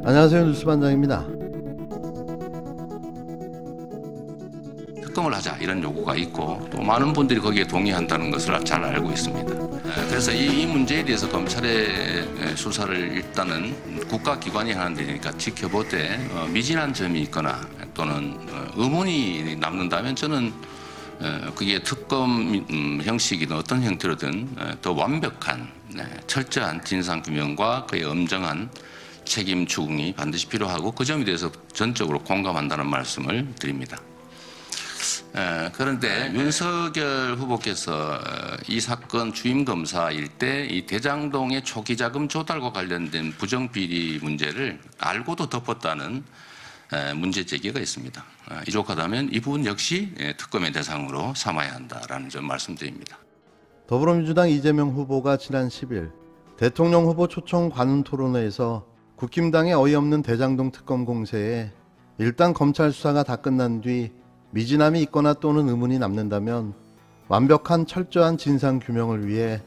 안녕하세요. 뉴스반장입니다. 특검을 하자 이런 요구가 있고 또 많은 분들이 거기에 동의한다는 것을 잘 알고 있습니다. 그래서 이 문제에 대해서 검찰의 수사를 일단은 국가기관이 하는 데니까 지켜보되 미진한 점이 있거나 또는 의문이 남는다면 저는 그게 특검 형식이든 어떤 형태로든 더 완벽한 철저한 진상규명과 그의 엄정한 책임 추궁이 반드시 필요하고 그 점에 대해서 전적으로 공감한다는 말씀을 드립니다. 그런데 윤석열 후보께서 이 사건 주임 검사일 때 이 대장동의 초기 자금 조달과 관련된 부정비리 문제를 알고도 덮었다는 문제 제기가 있습니다. 이족하다면 이 부분 역시 특검의 대상으로 삼아야 한다라는 점 말씀드립니다. 더불어민주당 이재명 후보가 지난 10일 대통령 후보 초청 관훈 토론회에서 국힘당의 어이없는 대장동 특검 공세에 일단 검찰 수사가 다 끝난 뒤 미진함이 있거나 또는 의문이 남는다면 완벽한 철저한 진상규명을 위해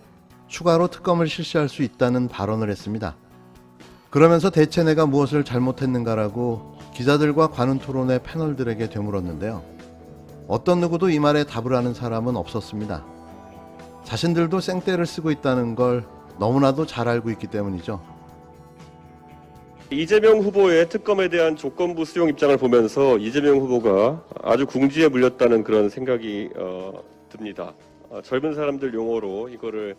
추가로 특검을 실시할 수 있다는 발언을 했습니다. 그러면서 대체 내가 무엇을 잘못했는가라고 기자들과 관훈 토론회 패널들에게 되물었는데요. 어떤 누구도 이 말에 답을 하는 사람은 없었습니다. 자신들도 생떼를 쓰고 있다는 걸 너무나도 잘 알고 있기 때문이죠. 이재명 후보의 특검에 대한 조건부 수용 입장을 보면서 이재명 후보가 아주 궁지에 물렸다는 그런 생각이 듭니다. 젊은 사람들 용어로 이거를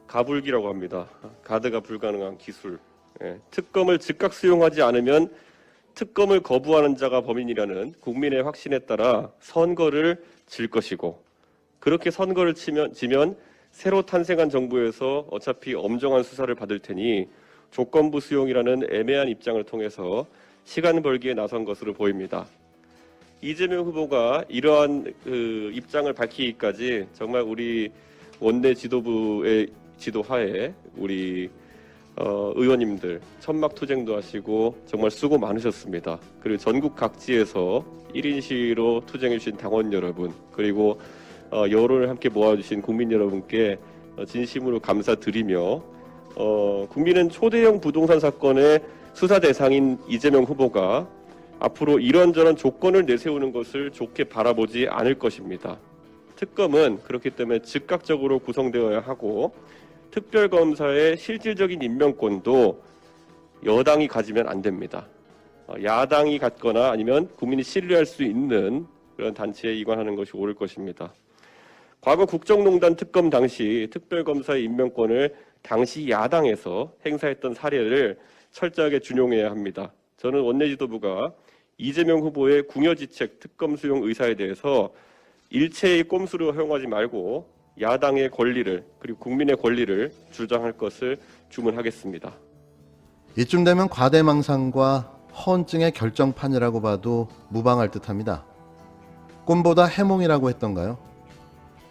가불기라고 합니다. 가드가 불가능한 기술. 특검을 즉각 수용하지 않으면 특검을 거부하는 자가 범인이라는 국민의 확신에 따라 선거를 질 것이고, 그렇게 선거를 지면 새로 탄생한 정부에서 어차피 엄정한 수사를 받을 테니 조건부 수용이라는 애매한 입장을 통해서 시간 벌기에 나선 것으로 보입니다. 이재명 후보가 이러한 입장을 밝히기까지 정말 우리 원내 지도부의 지도하에 우리 의원님들 천막투쟁도 하시고 정말 수고 많으셨습니다. 그리고 전국 각지에서 1인 시위로 투쟁해 주신 당원 여러분, 그리고 여론을 함께 모아주신 국민 여러분께 진심으로 감사드리며, 국민은 초대형 부동산 사건의 수사 대상인 이재명 후보가 앞으로 이런저런 조건을 내세우는 것을 좋게 바라보지 않을 것입니다. 특검은 그렇기 때문에 즉각적으로 구성되어야 하고, 특별검사의 실질적인 임명권도 여당이 가지면 안 됩니다. 야당이 갖거나 아니면 국민이 신뢰할 수 있는 그런 단체에 이관하는 것이 옳을 것입니다. 과거 국정농단 특검 당시 특별검사의 임명권을 당시 야당에서 행사했던 사례를 철저하게 준용해야 합니다. 저는 원내 지도부가 이재명 후보의 궁여지책 특검 수용 의사에 대해서 일체의 꼼수로 허용하지 말고 야당의 권리를 그리고 국민의 권리를 주장할 것을 주문하겠습니다. 이쯤 되면 과대망상과 허언증의 결정판이라고 봐도 무방할 듯합니다. 꿈보다 해몽이라고 했던가요?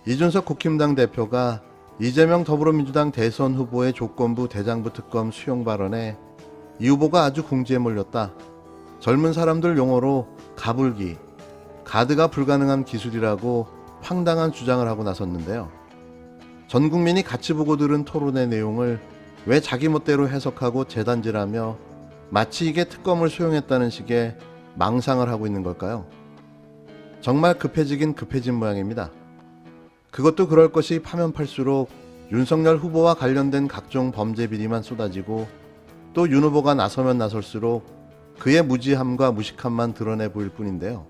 이준석 국힘당 대표가 이재명 더불어민주당 대선 후보의 조건부 대장부 특검 수용 발언에 이 후보가 아주 궁지에 몰렸다. 젊은 사람들 용어로 가불기, 가드가 불가능한 기술이라고 황당한 주장을 하고 나섰는데요. 전 국민이 같이 보고 들은 토론의 내용을 왜 자기 멋대로 해석하고 재단질하며 마치 이게 특검을 수용했다는 식의 망상을 하고 있는 걸까요? 정말 급해지긴 급해진 모양입니다. 그것도 그럴 것이 파면 팔수록 윤석열 후보와 관련된 각종 범죄 비리만 쏟아지고 또 윤 후보가 나서면 나설수록 그의 무지함과 무식함만 드러내 보일 뿐인데요.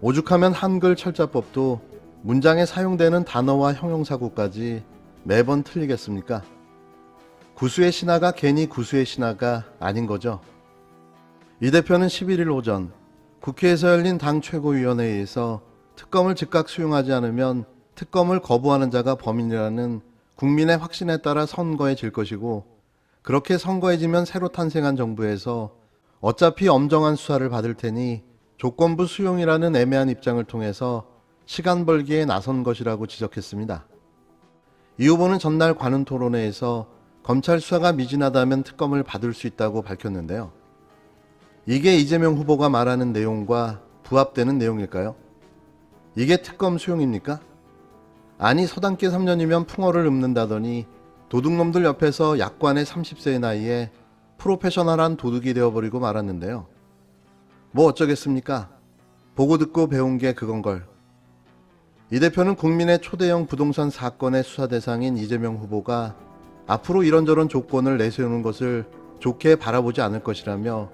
오죽하면 한글 철자법도 문장에 사용되는 단어와 형용사구까지 매번 틀리겠습니까? 구수의 신하가 괜히 구수의 신하가 아닌 거죠. 이 대표는 11일 오전 국회에서 열린 당 최고위원회에서 특검을 즉각 수용하지 않으면 특검을 거부하는 자가 범인이라는 국민의 확신에 따라 선거에 질 것이고, 그렇게 선거에 지면 새로 탄생한 정부에서 어차피 엄정한 수사를 받을 테니 조건부 수용이라는 애매한 입장을 통해서 시간 벌기에 나선 것이라고 지적했습니다. 이 후보는 전날 관훈 토론회에서 검찰 수사가 미진하다면 특검을 받을 수 있다고 밝혔는데요. 이게 이재명 후보가 말하는 내용과 부합되는 내용일까요? 이게 특검 수용입니까? 아니, 서당계 3년이면 풍어를 읊는다더니 도둑놈들 옆에서 약관의 30세의 나이에 프로페셔널한 도둑이 되어버리고 말았는데요. 뭐 어쩌겠습니까? 보고 듣고 배운 게 그건걸. 이 대표는 국민의 초대형 부동산 사건의 수사 대상인 이재명 후보가 앞으로 이런저런 조건을 내세우는 것을 좋게 바라보지 않을 것이라며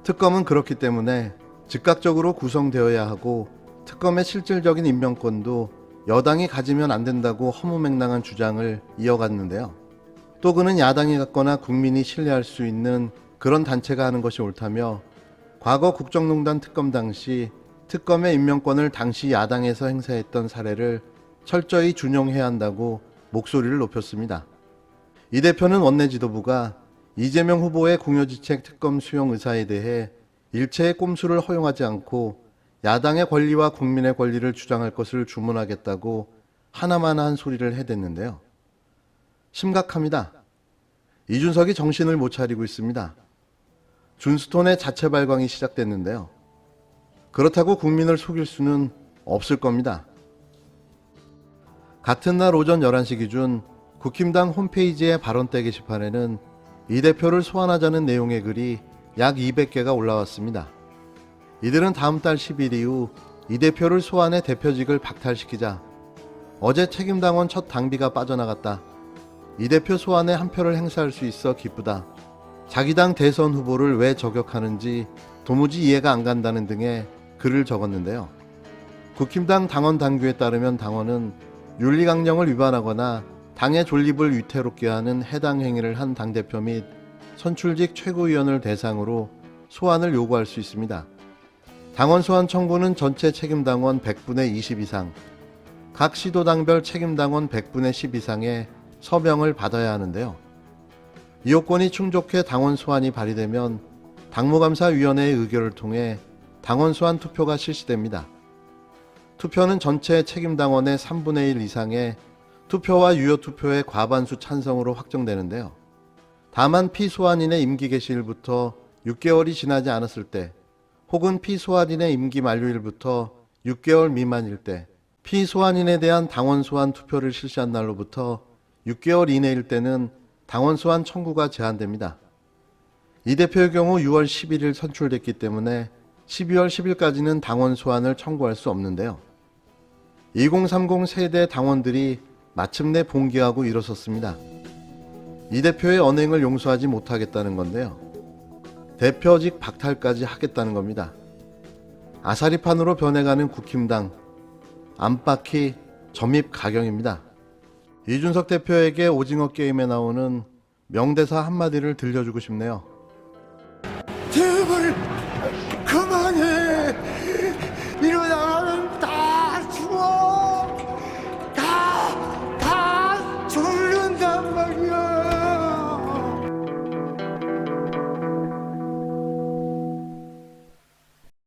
특검은 그렇기 때문에 즉각적으로 구성되어야 하고 특검의 실질적인 임명권도 여당이 가지면 안 된다고 허무맹랑한 주장을 이어갔는데요. 또 그는 야당이 갖거나 국민이 신뢰할 수 있는 그런 단체가 하는 것이 옳다며 과거 국정농단 특검 당시 특검의 임명권을 당시 야당에서 행사했던 사례를 철저히 준용해야 한다고 목소리를 높였습니다. 이 대표는 원내 지도부가 이재명 후보의 공여지책 특검 수용 의사에 대해 일체의 꼼수를 허용하지 않고 야당의 권리와 국민의 권리를 주장할 것을 주문하겠다고 하나만 한 소리를 해댔는데요. 심각합니다. 이준석이 정신을 못 차리고 있습니다. 준스톤의 자체 발광이 시작됐는데요. 그렇다고 국민을 속일 수는 없을 겁니다. 같은 날 오전 11시 기준 국힘당 홈페이지의 발언대 게시판에는 이 대표를 소환하자는 내용의 글이 약 200개가 올라왔습니다. 이들은 다음 달 10일 이후 이 대표를 소환해 대표직을 박탈시키자. 어제 책임당원 첫 당비가 빠져나갔다. 이 대표 소환에 한 표를 행사할 수 있어 기쁘다. 자기 당 대선 후보를 왜 저격하는지 도무지 이해가 안 간다는 등의 글을 적었는데요. 국힘당 당원 당규에 따르면 당원은 윤리강령을 위반하거나 당의 존립을 위태롭게 하는 해당 행위를 한 당대표 및 선출직 최고위원을 대상으로 소환을 요구할 수 있습니다. 당원 소환 청구는 전체 책임당원 100분의 20 이상, 각 시도당별 책임당원 100분의 10 이상의 서명을 받아야 하는데요. 이 요건이 충족해 당원 소환이 발의되면 당무감사위원회의 의결을 통해 당원 소환 투표가 실시됩니다. 투표는 전체 책임당원의 3분의 1 이상의 투표와 유효 투표의 과반수 찬성으로 확정되는데요. 다만 피소환인의 임기 개시일부터 6개월이 지나지 않았을 때 혹은 피소환인의 임기 만료일부터 6개월 미만일 때 피소환인에 대한 당원 소환 투표를 실시한 날로부터 6개월 이내일 때는 당원 소환 청구가 제한됩니다. 이 대표의 경우 6월 11일 선출됐기 때문에 12월 10일까지는 당원 소환을 청구할 수 없는데요. 2030 세대 당원들이 마침내 봉기하고 일어섰습니다. 이 대표의 언행을 용서하지 못하겠다는 건데요. 대표직 박탈까지 하겠다는 겁니다. 아사리판으로 변해가는 국힘당, 안팎이 점입 가경입니다. 이준석 대표에게 오징어 게임에 나오는 명대사 한마디를 들려주고 싶네요. 제발 그만해.